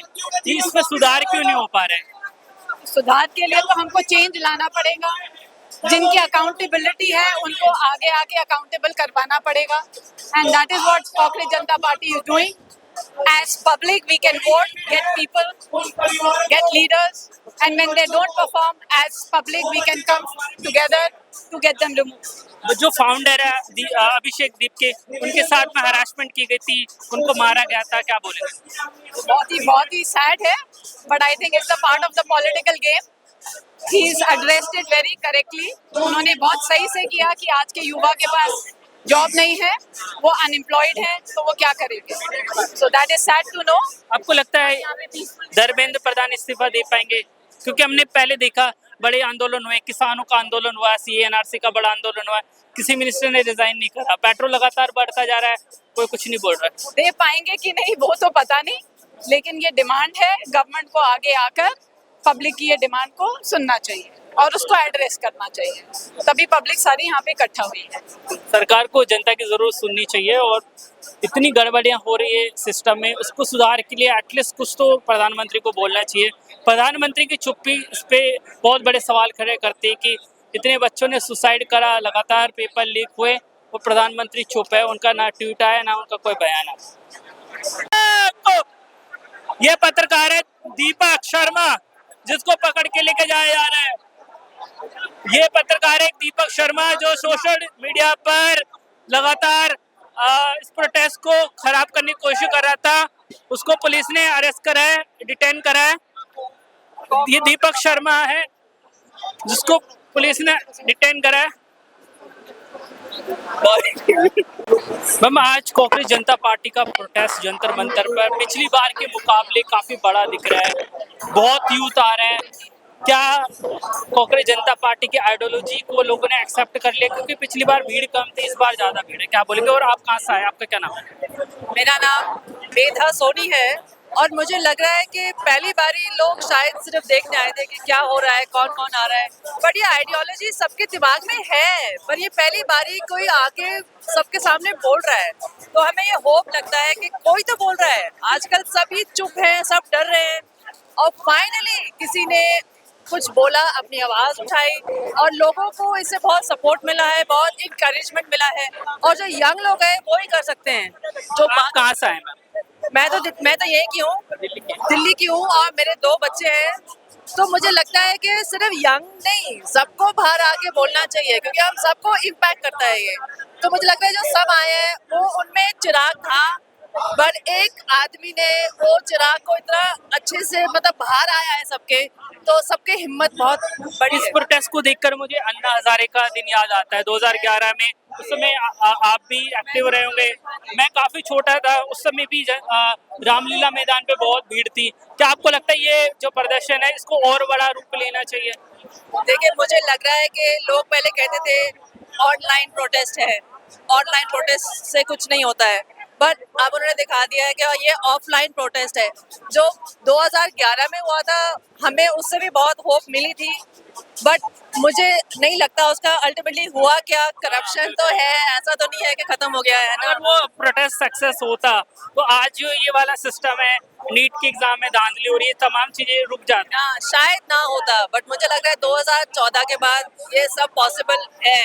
इसमें सुधार क्यों नहीं हो पा रहे हैं? सुधार के लिए तो हमको चेंज लाना पड़ेगा। जिनकी अकाउंटेबिलिटी है उनको आगे आके अकाउंटेबल करवाना पड़ेगा and that is what Congress Janata party is doing. As public we can vote, get people, get leaders, and when they don't perform as public we can come together to get them removed. जो फाउंडर है अभिषेक दीप के, उनके साथ में हरासमेंट की गई थी, उनको मारा गया था, क्या बोलेंगे? बहुत ही सैड है, but I think it's a part of the political game. He is addressed it very correctly. उन्होंने बहुत सही से किया कि आज के युवा के पास जॉब नहीं है, वो अनएम्प्लॉयड है, तो वो क्या करेंगे। So that is sad to know. आपको लगता है धर्मेंद्र प्रधान इस्तीफा दे पाएंगे? क्योंकि हमने पहले देखा बड़े आंदोलन हुए, किसानों का आंदोलन हुआ, CA/NRC का बड़ा आंदोलन हुआ, किसी मिनिस्टर ने रिजाइन नहीं करा। पेट्रोल लगातार बढ़ता जा रहा है, कोई कुछ नहीं बोल रहा है। दे पाएंगे कि नहीं वो तो पता नहीं, लेकिन ये डिमांड है, गवर्नमेंट को आगे आकर पब्लिक की ये डिमांड को सुनना चाहिए और उसको एड्रेस करना चाहिए, तभी पब्लिक सारी यहाँ पे इकट्ठा हुई है। सरकार को जनता की जरूर सुननी चाहिए और इतनी गड़बड़ियां हो रही है सिस्टम में, उसको सुधार के लिए एटलीस्ट कुछ तो प्रधानमंत्री को बोलना चाहिए। प्रधानमंत्री की चुप्पी इस पे बहुत बड़े सवाल खड़े करते हैं कि इतने बच्चों ने सुसाइड करा, लगातार पेपर लीक हुए और प्रधानमंत्री चुप है, उनका ना ट्वीट आया ना उनका कोई बयान है। ये पत्रकार है दीपक शर्मा, जिसको पकड़ के लेके जाया जा रहा है। ये पत्रकार है दीपक शर्मा जो सोशल मीडिया पर लगातार इस प्रोटेस्ट को खराब करने की कोशिश कर रहा था, उसको पुलिस ने अरेस्ट करा है, डिटेन करा है। ये दीपक शर्मा है जिसको पुलिस ने डिटेन करा है। मैम, आज कांग्रेस जनता पार्टी का प्रोटेस्ट जंतर मंतर पर पिछली बार के मुकाबले काफी बड़ा दिख रहा है, बहुत यूथ आ रहे हैं। क्या कांग्रेस जनता पार्टी की आइडियोलॉजी को लोगों ने एक्सेप्ट कर लिया? क्योंकि पिछली बार भीड़ कम थी, इस बार ज्यादा भीड़ है, क्या बोलेंगे? और आप कहाँ से आए, आपका क्या नाम है? मेरा नाम मेधा सोनी है और मुझे लग रहा है कि पहली बारी लोग शायद सिर्फ देखने आए थे कि क्या हो रहा है, कौन कौन आ रहा है, बट ये आइडियोलॉजी सबके दिमाग में है, पर ये पहली बारी कोई आके सबके सामने बोल रहा है, तो हमें ये होप लगता है कि कोई तो बोल रहा है। आजकल सभी चुप हैं, सब डर रहे हैं और फाइनली किसी ने कुछ बोला, अपनी आवाज उठाई और लोगों को इससे बहुत सपोर्ट मिला है, बहुत इंकरेजमेंट मिला है और जो यंग लोग हैं वो ही कर सकते हैं। जो आप कहाँ से आए मैम? मैं तो यही की हूँ, दिल्ली की हूँ और मेरे 2 बच्चे हैं, तो मुझे लगता है कि सिर्फ यंग नहीं, सबको बाहर आके बोलना चाहिए क्योंकि हम सबको इम्पैक्ट करता है ये। तो मुझे लगता है जो सब आए हैं वो उनमें चिराग था, बट एक आदमी ने वो चिराग को इतना अच्छे से मतलब बाहर आया है सबके तो सबकी हिम्मत बहुत बड़ी इस है। प्रोटेस्ट को देखकर मुझे अन्ना हजारे का दिन याद आता है 2011 में। उस समय आप भी एक्टिव रहे होंगे। मैं काफी छोटा था उस समय भी रामलीला मैदान पे बहुत भीड़ थी। क्या आपको लगता है ये जो प्रदर्शन है इसको और बड़ा रूप लेना चाहिए? देखिए, मुझे लग रहा है कि लोग पहले कहते थे ऑनलाइन प्रोटेस्ट है, ऑनलाइन प्रोटेस्ट से कुछ नहीं होता है, बट अब उन्होंने दिखा दिया है कि ये ऑफलाइन प्रोटेस्ट है। जो 2011 में हुआ था, हमें उससे भी बहुत होप मिली थी, बट मुझे नहीं लगता उसका अल्टीमेटली हुआ क्या। करप्शन तो है, ऐसा तो नहीं है कि खत्म हो गया है ना। अगर वो प्रोटेस्ट सक्सेस होता तो आज जो ये वाला सिस्टम है, नीट के एग्जाम में धांधली हो रही है, तमाम चीजें रुक जाती। हाँ, शायद ना होता, बट मुझे लग रहा है 2014 के बाद ये सब पॉसिबल है।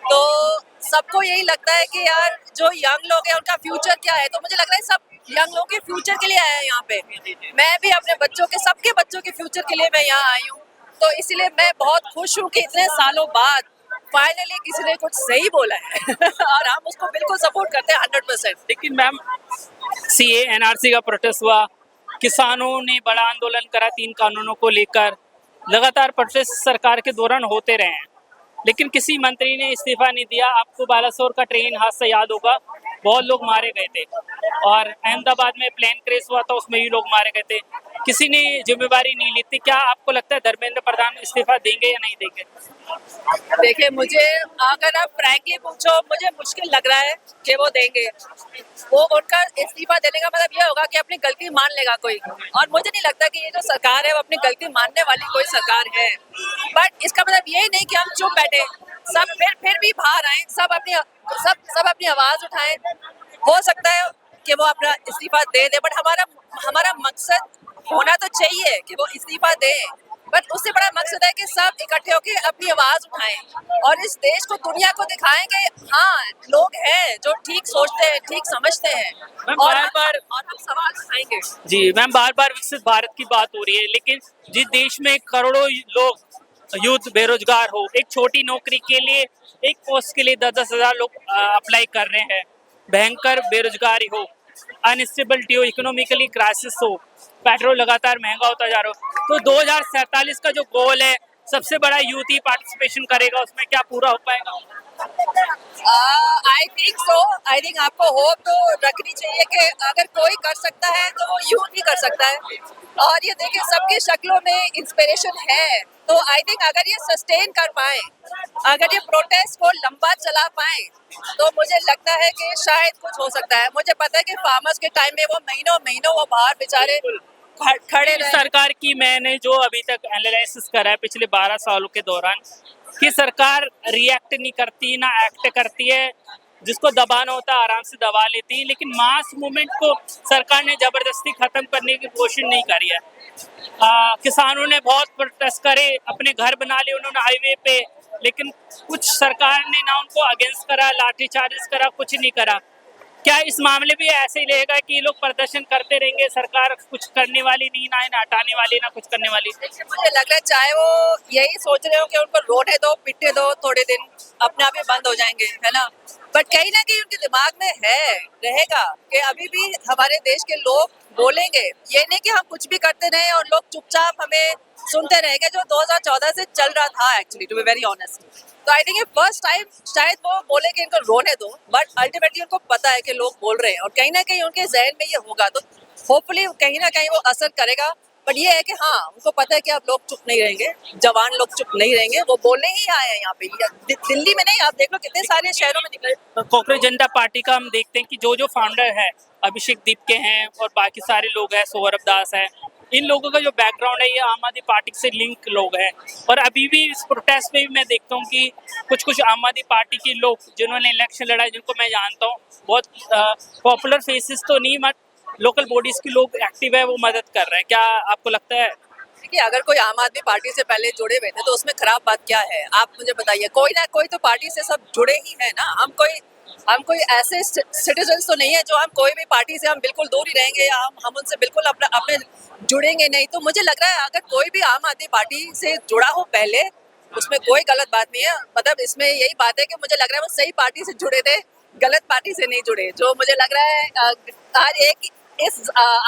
तो सबको यही लगता है कि यार जो यंग लोग हैं उनका फ्यूचर क्या है, तो मुझे लग रहा है सब यंग लोगों के फ्यूचर के लिए आए हैं यहाँ पे। मैं भी अपने बच्चों के, सबके बच्चों के फ्यूचर के लिए मैं यहाँ आई हूँ, तो इसीलिए मैं बहुत खुश हूँ कि इतने सालों बाद फाइनली किसी ने कुछ सही बोला है और हम उसको बिल्कुल सपोर्ट करते हैं 100%। लेकिन मैम सीए एनआरसी का प्रोटेस्ट हुआ, किसानों ने बड़ा आंदोलन करा 3 कानूनों को लेकर, लगातार प्रोटेस्ट सरकार के दौरान होते रहे हैं, लेकिन किसी मंत्री ने इस्तीफा नहीं दिया। आपको बालासोर का ट्रेन हादसा याद होगा, बहुत लोग मारे गए थे, और अहमदाबाद में प्लेन क्रैश हुआ था उसमें भी लोग मारे गए थे, किसी ने जिम्मेवारी नहीं ली थी। क्या आपको लगता है धर्मेंद्र प्रधान इस्तीफा देंगे या नहीं देंगे? देखिए, मुझे अगर आप फ्रैंकली पूछो, मुझे मुश्किल लग रहा है कि वो देंगे। वो उनका इस्तीफा देने का मतलब ये होगा कि अपनी गलती मान लेगा कोई, और मुझे नहीं लगता कि ये जो सरकार है वो अपनी गलती मानने वाली कोई सरकार है। बट इसका मतलब ये नहीं कि हम चुप बैठे, सब फिर भी बाहर आए, सब अपनी आवाज उठाएं। हो सकता है कि वो अपना इस्तीफा दे दे, बट हमारा मकसद होना तो चाहिए कि वो इस्तीफा दे, बट उससे बड़ा मकसद है कि सब इकट्ठे होकर अपनी आवाज उठाएं और इस देश को, दुनिया को दिखाएं कि हाँ, लोग हैं जो ठीक सोचते हैं, ठीक समझते हैं, और हम सवाल उठाएंगे। जी मैम, बार बार विकसित भारत की बात हो रही है, लेकिन जिस देश में करोड़ों लोग यूथ बेरोजगार हो, एक छोटी नौकरी के लिए, एक पोस्ट के लिए 10-10 हजार लोग अप्लाई कर रहे हैं, भयंकर बेरोजगारी हो, अनस्टेबिलिटी हो, इकोनॉमिकली क्राइसिस हो, पेट्रोल लगातार महंगा होता जा रहा हो, तो 2047 का जो गोल है, सबसे बड़ा यूथ ही पार्टिसिपेशन करेगा, उसमें क्या पूरा हो पाएगा? I think so. I think आपको होप तो रखनी चाहिए कि अगर कोई कर सकता है तो वो यूथ ही कर सकता है, और ये देखिए सबकी शक्लों में इंस्पिरेशन है। तो आई थिंक अगर ये सस्टेन कर पाए, अगर ये प्रोटेस्ट को लंबा चला पाए, तो मुझे लगता है कि शायद कुछ हो सकता है। मुझे पता है कि फार्मर्स के टाइम में वो महीनों वो बाहर बेचारे खड़े रहे। सरकार की मैंने जो अभी तक एनालिसिस करा है पिछले 12 सालों के दौरान, कि सरकार रिएक्ट नहीं करती, ना एक्ट करती है, जिसको दबाना होता है आराम से दबा लेती है, लेकिन मास मूवमेंट को सरकार ने जबरदस्ती खत्म करने की कोशिश नहीं करी है। किसानों ने बहुत प्रोटेस्ट करे, अपने घर बना लिए उन्होंने हाईवे पे, लेकिन कुछ सरकार ने ना उनको अगेंस्ट करा, लाठी चार्जेस करा, कुछ नहीं करा। क्या इस मामले भी ऐसे ही रहेगा कि ये लोग प्रदर्शन करते रहेंगे, सरकार कुछ करने वाली नहीं, ना इन्हें हटाने वाली, ना कुछ करने वाली? मुझे लग रहा है चाहे वो यही सोच रहे हो कि उनको रोने दो, पिटने दो, थोड़े दिन अपने आप ही बंद हो जाएंगे, है ना, बट कहीं ना कहीं उनके दिमाग में रहेगा कि अभी भी हमारे देश के लोग बोलेंगे। ये नहीं कि हम कुछ भी करते रहे और लोग चुपचाप हमें सुनते रहेंगे, जो 2014 से चल रहा था actually, to be very honest. तो आई थिंक ये फर्स्ट टाइम शायद वो बोले कि इनको रोने दो, बट अल्टीमेटली उनको पता है कि लोग बोल रहे हैं, और कहीं ना कहीं उनके जहन में ये होगा, तो होपफुली कहीं ना कहीं वो असर करेगा। बट ये है कि हाँ, उनको पता है कि अब लोग चुप नहीं रहेंगे, जवान लोग चुप नहीं रहेंगे, वो बोलने ही आए हैं यहाँ पे। दिल्ली में नहीं, आप देख लो कितने सारे शहरों में निकले। कांग्रेस जनता पार्टी का हम देखते हैं कि जो फाउंडर है, अभिषेक दीपके हैं और बाकी सारे लोग हैं, सौरभ दास है, इन लोगों का जो बैकग्राउंड है ये आम आदमी पार्टी से लिंक लोग हैं। और अभी भी इस प्रोटेस्ट में भी मैं देखता हूँ कि कुछ आम आदमी पार्टी के लोग जिन्होंने इलेक्शन लड़ा है, जिनको मैं जानता हूँ, बहुत पॉपुलर फेसेस तो नहीं, बट लोकल बॉडीज के लोग एक्टिव है, वो मदद कर रहे हैं। क्या आपको लगता है? देखिए, अगर कोई आम आदमी पार्टी से पहले जुड़े हुए थे तो उसमें खराब बात क्या है, आप मुझे बताइए। कोई ना कोई तो पार्टी से सब जुड़े ही है ना। हम कोई ऐसे सिटीजन्स तो नहीं है जो हम कोई भी पार्टी से हम बिल्कुल दूर ही रहेंगे, या हम उनसे बिल्कुल अपने जुड़ेंगे नहीं। तो मुझे लग रहा है अगर कोई भी आम आदमी पार्टी से जुड़ा हो पहले, उसमें कोई गलत बात नहीं है। मतलब इसमें यही बात है कि मुझे लग रहा है वो सही पार्टी से जुड़े थे, गलत पार्टी से नहीं जुड़े। जो मुझे लग रहा है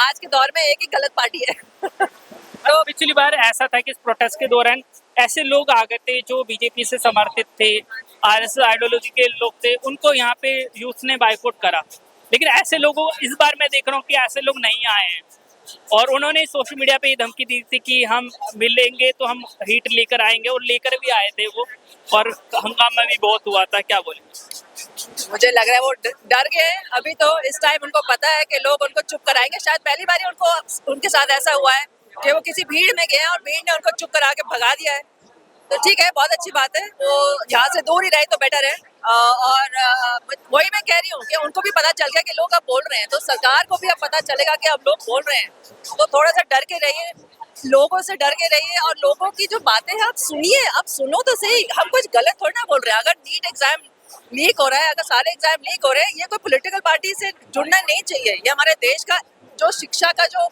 आज के दौर में एक ही गलत पार्टी है तो पिछली बार ऐसा था कि इस प्रोटेस्ट के दौरान ऐसे लोग आ गए थे जो बीजेपी से समर्थित थे, आरएसएस आइडियोलॉजी के लोग थे, उनको यहाँ पे यूथ ने बाइकआउट करा। लेकिन ऐसे लोगों इस बार मैं देख रहा हूँ कि ऐसे लोग नहीं आए हैं और उन्होंने सोशल मीडिया पे ये धमकी दी थी कि हम मिलेंगे तो हम हीट लेकर आएंगे, और लेकर भी आए थे वो, और हंगामा भी बहुत हुआ था। क्या बोलेंगे? मुझे लग रहा है वो डर गए हैं अभी। तो इस टाइम उनको पता है कि लोग उनको चुप कराएंगे। शायद पहली बार उनको उनके साथ ऐसा हुआ है कि वो किसी भीड़ में गए हैं और भीड़ ने उनको चुप करा के भगा दिया है। तो ठीक है, बहुत अच्छी बात है, वो यहाँ से दूर ही रहे तो बेटर है। और वही मैं कह रही हूँ कि उनको भी पता चल गया कि लोग अब बोल रहे हैं, तो सरकार को भी अब पता चलेगा कि अब लोग बोल रहे हैं। तो थोड़ा सा डर के रहिए, लोगों से डर के रहिए, और लोगों की जो बातें हैं आप सुनिए, आप सुनो तो सही। हम कुछ गलत थोड़ी ना बोल रहे हैं। अगर नीट एग्जाम लीक हो रहा है, अगर सारे एग्जाम लीक हो रहे हैं, ये कोई पॉलिटिकल पार्टी से जुड़ना नहीं चाहिए। ये हमारे देश का जो शिक्षा का जो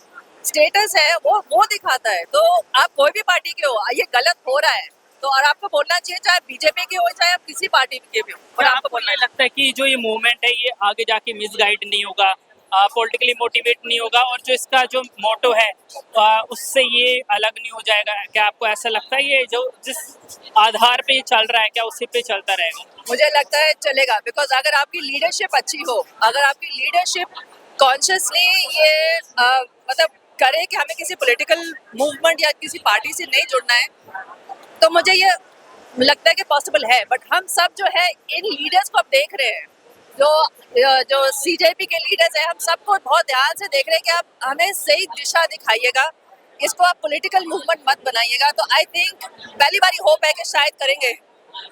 स्टेटस है वो दिखाता है। तो आप कोई भी पार्टी के हो, ये गलत हो रहा है तो, और आपको बोलना चाहिए, चाहे बीजेपी के हो चाहे आप किसी पार्टी के भी हो। और आपको बोलना लगता है कि जो ये मूवमेंट है ये आगे जाके मिसगाइड नहीं होगा, पॉलिटिकली मोटिवेट नहीं होगा, और जो इसका जो मोटो है उससे ये अलग नहीं हो जाएगा? क्या आपको ऐसा लगता है ये जो जिस आधार पे चल रहा है क्या उसी पे चलता रहेगा? मुझे लगता है चलेगा, बिकॉज अगर आपकी लीडरशिप अच्छी हो, अगर आपकी लीडरशिप कॉन्शियसली ये मतलब करे कि हमें किसी पॉलिटिकल मूवमेंट या किसी पार्टी से नहीं जुड़ना है, तो मुझे ये लगता है कि पॉसिबल है। बट हम सब जो है इन लीडर्स को अब देख रहे हैं, जो सीजेपी के लीडर्स हैं, हम सबको बहुत ध्यान से देख रहे हैं कि आप हमें सही दिशा दिखाइएगा, इसको आप पॉलिटिकल मूवमेंट मत बनाइएगा। तो आई थिंक पहली बार होप है कि शायद करेंगे।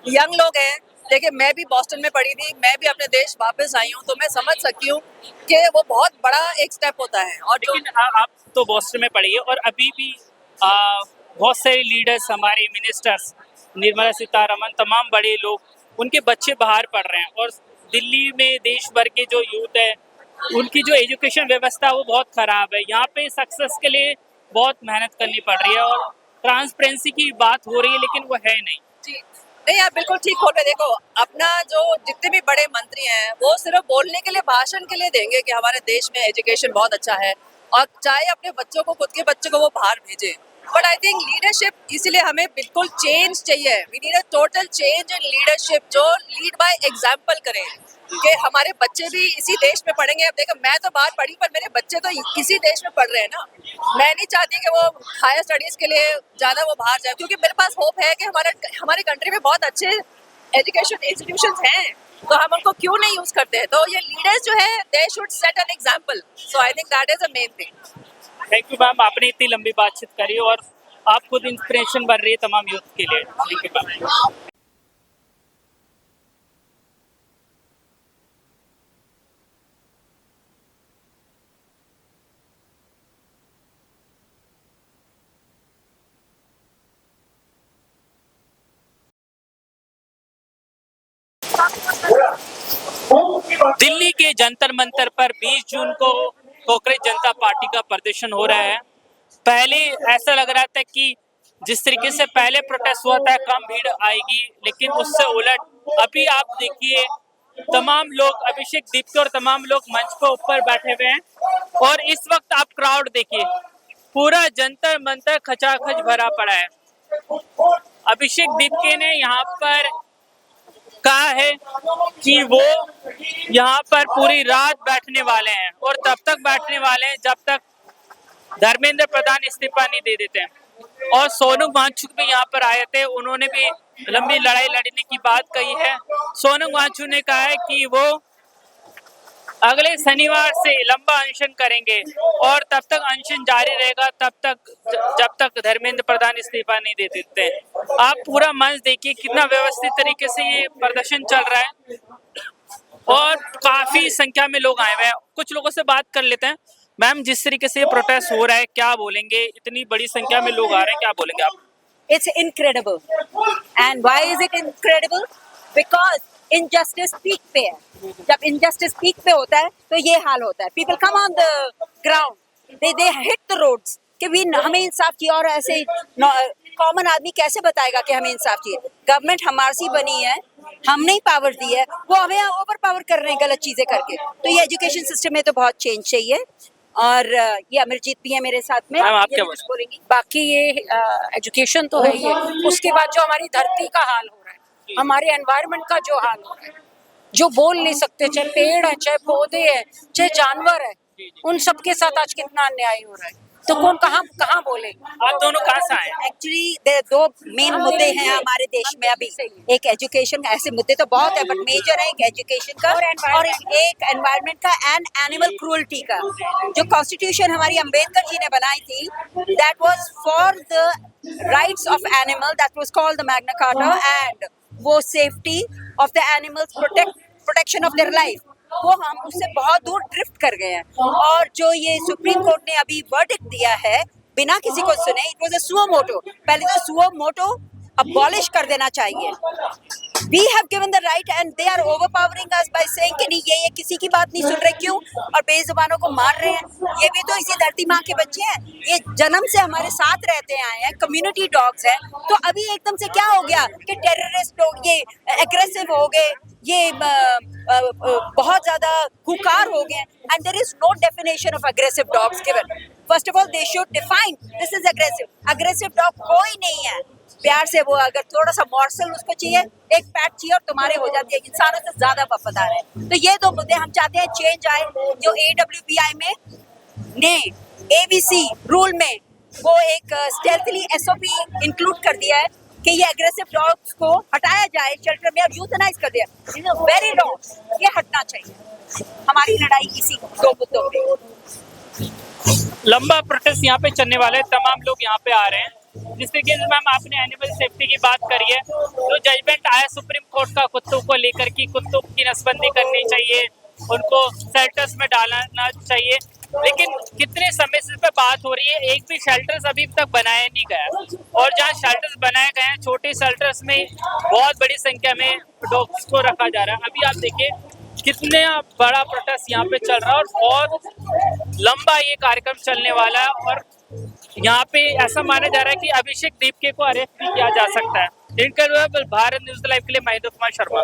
यंग लोग हैं, देखिए मैं भी बॉस्टन में पढ़ी थी, मैं भी अपने देश वापस आई हूँ, तो मैं समझ सकती हूँ कि वो बहुत बड़ा एक स्टेप होता है। और लेकिन आप तो बॉस्टन में पढ़ी है, और अभी भी बहुत सारे लीडर्स, हमारे मिनिस्टर्स, निर्मला सीतारमण, तमाम बड़े लोग, उनके बच्चे बाहर पढ़ रहे हैं, और दिल्ली में देश भर के जो यूथ है उनकी जो एजुकेशन व्यवस्था है वो बहुत ख़राब है। यहाँ पे सक्सेस के लिए बहुत मेहनत करनी पड़ रही है, और ट्रांसपेरेंसी की बात हो रही है लेकिन वो है नहीं। नहीं, आप बिल्कुल ठीक बोल रहे। देखो, अपना जो जितने भी बड़े मंत्री हैं वो सिर्फ बोलने के लिए, भाषण के लिए देंगे कि हमारे देश में एजुकेशन बहुत अच्छा है, और चाहे अपने बच्चों को, खुद के बच्चों को वो बाहर भेजें। बट आई थिंक लीडरशिप, इसलिए हमें बिल्कुल चेंज चाहिए। We need a total change in leadership, जो लीड बाय एग्जाम्पल करें कि हमारे बच्चे भी इसी देश में पढ़ेंगे। अब देखो, मैं तो बाहर पढ़ी, पर मेरे बच्चे तो इसी देश में पढ़ रहे हैं ना। मैं नहीं चाहती कि वो हायर स्टडीज के लिए ज़्यादा वो बाहर जाए, क्योंकि मेरे पास होप है कि हमारे कंट्री में बहुत अच्छे एजुकेशन इंस्टीट्यूशंस हैं, तो हम उनको क्यों नहीं यूज़ करते हैं। तो ये लीडर्स जो है, they should set an example. So I think that is a main thing. Thank you ma'am, आपने इतनी लंबी बातचीत करी, और आप खुद इंस्पिरेशन बन रही है तमाम यूथ के लिए। Thank you ma'am. दिल्ली के जंतर मंतर पर 20 जून को कांग्रेस जनता पार्टी का प्रदर्शन हो रहा है। पहले ऐसा लग रहा था कि जिस तरीके से पहले प्रोटेस्ट हुआ था कम भीड़ आएगी, लेकिन उससे उलट अभी आप देखिए तमाम लोग, अभिषेक दीप्ति और तमाम लोग मंच पर ऊपर बैठे हुए हैं, और इस वक्त आप क्राउड देखिए, पूरा जंतर मंतर खचाखच भरा पड़ा है। अभिषेक दीप्ति ने यहाँ पर कहा है कि वो यहाँ पर पूरी रात बैठने वाले हैं, और तब तक बैठने वाले हैं जब तक धर्मेंद्र प्रधान इस्तीफा नहीं दे देते हैं। और सोनम वांगचुक भी यहाँ पर आए थे, उन्होंने भी लंबी लड़ाई लड़ने की बात कही है। सोनम वांगचुक ने कहा है कि वो अगले शनिवार से लंबा अनशन करेंगे, और तब तक अनशन जारी रहेगा, तब तक जब तक धर्मेंद्र प्रधान इस्तीफा नहीं दे देते। आप पूरा मंच देखिए, कितना व्यवस्थित तरीके से ये प्रदर्शन चल रहा है, और काफी संख्या में लोग आए हुए हैं। कुछ लोगों से बात कर लेते हैं। मैम, जिस तरीके से ये प्रोटेस्ट हो रहा है, क्या बोलेंगे? इतनी बड़ी संख्या में लोग आ रहे हैं, क्या बोलेंगे आप? It's incredible. And why is it incredible? Because injustice peak पे है. जब injustice peak पे होता है तो ये हाल होता है. People come on the ground. They hit the roads. कि भी हमें इंसाफ चाहिए, और ऐसे कॉमन आदमी कैसे बताएगा कि हमें इंसाफ चाहिए? गवर्नमेंट हमारे सी बनी है, हमने ही पावर दी है, वो हमें ओवर पावर कर रहे हैं गलत चीज़ें करके। तो ये एजुकेशन सिस्टम में तो बहुत चेंज चाहिए। और ये अमरजीत भी है मेरे साथ में। मैम, आप ये क्या भी कुछ बोलेंगे? बोलेंगी? बाकी ये एजुकेशन तो है ही है, उसके बाद जो हमारी धरती का हाल हो रहा है, हमारे एनवायरनमेंट का जो हाल हो रहा है, जो बोल नहीं सकते, चाहे पेड़ है, चाहे पौधे है, चाहे जानवर है, उन सब के साथ आज कितना अन्याय हो रहा है। तो कौन कहाँ बोले? आप दोनों कहाँ से आए? एक्चुअली दो मेन मुद्दे हैं हमारे देश में अभी। एक एजुकेशन, ऐसे मुद्दे तो बहुत है बट मेजर है एक एजुकेशन का और एक एनवायरनमेंट का एंड एनिमल क्रूअल्टी का। जो कॉन्स्टिट्यूशन हमारी अंबेडकर जी ने बनाई थी, that was for the rights of animal, that was called the Magna Carta, and वो safety of the animals, protection of their life, वो हम उससे बहुत दूर ड्रिफ्ट कर गए हैं। और जो ये सुप्रीम कोर्ट ने अभी वर्डिक्ट दिया है बिना किसी को सुने, it was a suo motu. पहले तो सुओ मोटो अबॉलिश कर देना चाहिए। We have given the right and they are overpowering us by saying कि नहीं, ये किसी की बात नहीं सुन रहे, क्यों? और बेजुबानों को मार रहे हैं। ये भी तो इसी धरती माँ के बच्चे हैं, ये जन्म से हमारे साथ रहते आए हैं, कम्युनिटी डॉग्स हैं। तो अभी एकदम से क्या हो गया कि टेररिस्ट लोग ये एग्रेसिव हो गए, ये बहुत ज्यादा खुकार हो गए। And there is no definition of aggressive dogs given. First of all they should define this is aggressive. Aggressive dog कोई नहीं है। प्यार से वो अगर थोड़ा सा मॉर्सल उसको चाहिए, एक पैट चाहिए और तुम्हारे हो जाती है, इंसानों से ज्यादा वफादार है। तो ये दो मुद्दे हम चाहते हैं चेंज आए। जो AWBI में ने ABC रूल में वो एक स्टेल्थली SOP इंक्लूड कर दिया है कि ये एग्रेसिव डॉग्स को हटाया जाए शेल्टर में और यूथनाइज कर दिया। दिस इज वेरी रॉन्ग, ये हटना चाहिए। हमारी लड़ाई इसी दो मुद्दों पे। लंबा प्रोटेस्ट यहाँ पे चलने वाला है, तमाम लोग यहाँ पे आ रहे हैं। जिससे कि मैम आपने एनिमल सेफ्टी की बात करी है, जो जजमेंट आया सुप्रीम कोर्ट का कुत्तों को लेकर कि कुत्तों की नसबंदी करनी चाहिए, उनको शेल्टर्स में डालना चाहिए, लेकिन कितने समय से पे बात हो रही है, एक भी शेल्टर्स अभी तक बनाया नहीं गया। और जहाँ शेल्टर्स बनाए गए हैं, छोटे शेल्टर्स में बहुत बड़ी संख्या में डॉग्स को रखा जा रहा है। अभी आप देखिए कितने बड़ा प्रोटेस्ट यहाँ पे चल रहा है और बहुत लंबा ये कार्यक्रम चलने वाला है। और यहाँ पे ऐसा माना जा रहा है कि अभिषेक दीपके को अरेस्ट भी किया जा सकता है। भारत न्यूज़ लाइव के लिए मैं हिंदू कुमार शर्मा।